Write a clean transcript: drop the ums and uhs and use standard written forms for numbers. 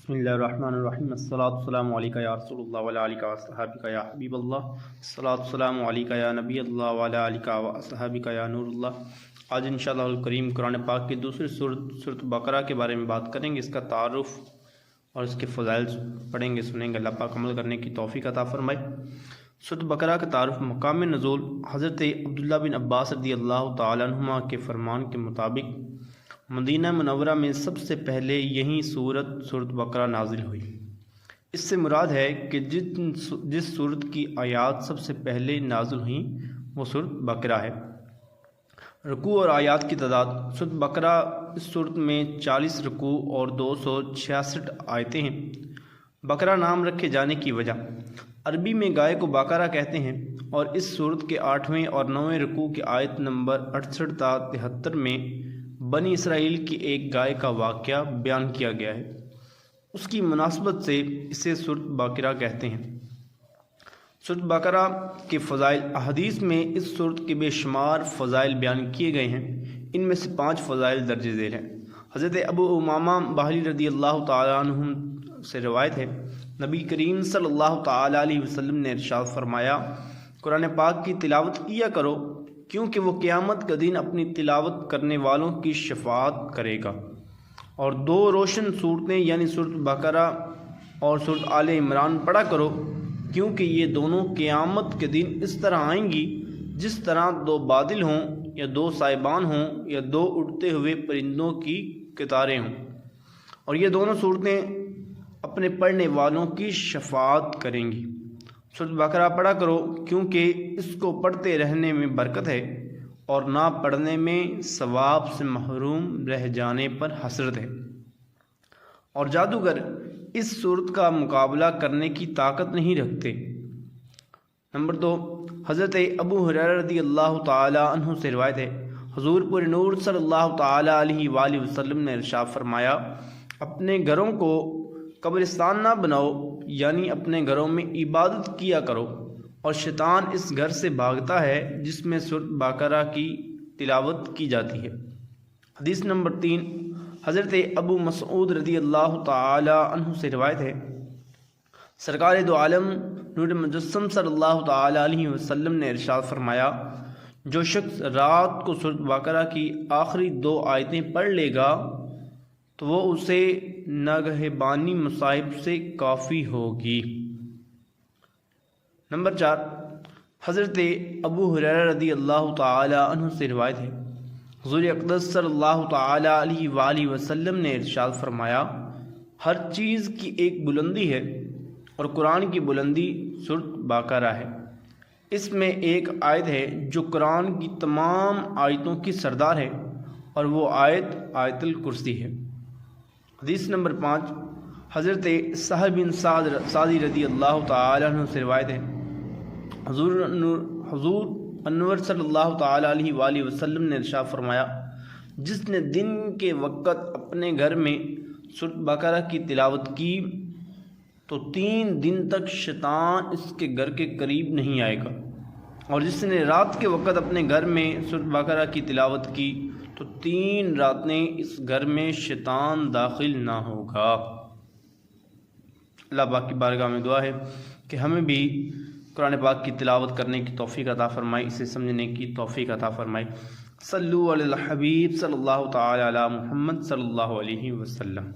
بسم اللہ الرحمن الرحیم الصلاۃ والسلام علیکہ یا رسول اللہ وعلی آلہ وصحبہ یا حبیب اللہ الصلاۃ والسلام علیکہ یا نبی اللہ وعلی آلہ وصحبہ یا نور اللہ۔ آج انشاءاللہ الکریم قرآن پاک کی دوسری سورۃ بقرہ کے بارے میں بات کریں گے، اس کا تعارف اور اس کے فضائل پڑھیں گے، سنیں گے۔ اللہ پاک عمل کرنے کی توفیق عطا فرمائے۔ سورۃ بقرہ کا تعارف۔ مقام نزول حضرت عبداللہ بن عباس رضی اللہ تعالیٰ عنہما کے فرمان کے مطابق مدینہ منورہ میں سب سے پہلے یہی سورۃ بقرہ نازل ہوئی۔ اس سے مراد ہے کہ جس سورت کی آیات سب سے پہلے نازل ہوئیں وہ سورۃ بقرہ ہے۔ رکوع اور آیات کی تعداد۔ سورۃ بقرہ اس سورت میں 40 رکوع اور 266 آیتیں ہیں۔ بقرہ نام رکھے جانے کی وجہ۔ عربی میں گائے کو بقرہ کہتے ہیں، اور اس سورت کے 8ویں اور 9ویں رکوع کی آیت نمبر 68 تا 73 میں بنی اسرائیل کی ایک گائے کا واقعہ بیان کیا گیا ہے۔ اس کی مناسبت سے اسے سورۃ بقرہ کہتے ہیں۔ سورۃ بقرہ کے فضائل۔ احادیث میں اس سورت کے بے شمار فضائل بیان کیے گئے ہیں، ان میں سے 5 فضائل درج ذیل ہیں۔ حضرت ابو امامہ باہلی رضی اللہ تعالیٰ عنہ سے روایت ہے، نبی کریم صلی اللہ تعالیٰ علیہ وسلم نے ارشاد فرمایا، قرآن پاک کی تلاوت کیا کرو، کیونکہ وہ قیامت کا دن اپنی تلاوت کرنے والوں کی شفاعت کرے گا۔ اور 2 روشن صورتیں یعنی سورۃ بقرہ اور سورۃ آل عمران پڑھا کرو، کیونکہ یہ دونوں قیامت کے دن اس طرح آئیں گی جس طرح 2 بادل ہوں یا 2 سائبان ہوں یا 2 اڑتے ہوئے پرندوں کی قطاریں ہوں، اور یہ دونوں صورتیں اپنے پڑھنے والوں کی شفاعت کریں گی۔ سورۃ بقرہ پڑھا کرو، کیونکہ اس کو پڑھتے رہنے میں برکت ہے اور نہ پڑھنے میں ثواب سے محروم رہ جانے پر حسرت ہے، اور جادوگر اس سورت کا مقابلہ کرنے کی طاقت نہیں رکھتے۔ نمبر 2، حضرت ابو ہریرہ رضی اللہ تعالیٰ عنہ سے روایت ہے، حضور پر نور صلی اللہ تعالیٰ علیہ وآلہ وسلم نے ارشاد فرمایا، اپنے گھروں کو قبرستان نہ بناؤ، یعنی اپنے گھروں میں عبادت کیا کرو، اور شیطان اس گھر سے بھاگتا ہے جس میں سورۃ بقرہ کی تلاوت کی جاتی ہے۔ حدیث نمبر 3، حضرت ابو مسعود رضی اللہ تعالی عنہ سے روایت ہے، سرکار دو عالم نور مجسم صلی اللہ تعالی علیہ وسلم نے ارشاد فرمایا، جو شخص رات کو سورۃ بقرہ کی آخری 2 آیتیں پڑھ لے گا تو وہ اسے نگہبانی مصائب سے کافی ہوگی۔ نمبر 4، حضرت ابو ہریرہ رضی اللہ تعالی عنہ سے روایت ہے، حضور اقدس صلی اللہ تعالی علیہ وآلہ وسلم نے ارشاد فرمایا، ہر چیز کی ایک بلندی ہے، اور قرآن کی بلندی سورۃ بقرہ ہے۔ اس میں ایک آیت ہے جو قرآن کی تمام آیتوں کی سردار ہے، اور وہ آیت الکرسی ہے۔ حدیث نمبر 5، حضرت سہل بن سعدی رضی اللہ تعالی عنہ سے روایت ہے، حضور انور صلی اللہ تعالی علیہ وآلہ وسلم نے ارشاد فرمایا، جس نے دن کے وقت اپنے گھر میں سورۃ بقرہ کی تلاوت کی تو 3 دن تک شیطان اس کے گھر کے قریب نہیں آئے گا، اور جس نے رات کے وقت اپنے گھر میں سورۃ بقرہ کی تلاوت کی تو 3 راتیں اس گھر میں شیطان داخل نہ ہوگا۔ اللہ پاک کی بارگاہ میں دعا ہے کہ ہمیں بھی قرآن پاک کی تلاوت کرنے کی توفیق عطا فرمائے، اسے سمجھنے کی توفیق عطا فرمائے۔ صلو علی الحبیب صلی اللہ تعالی علی محمد صلی اللہ علیہ وسلم۔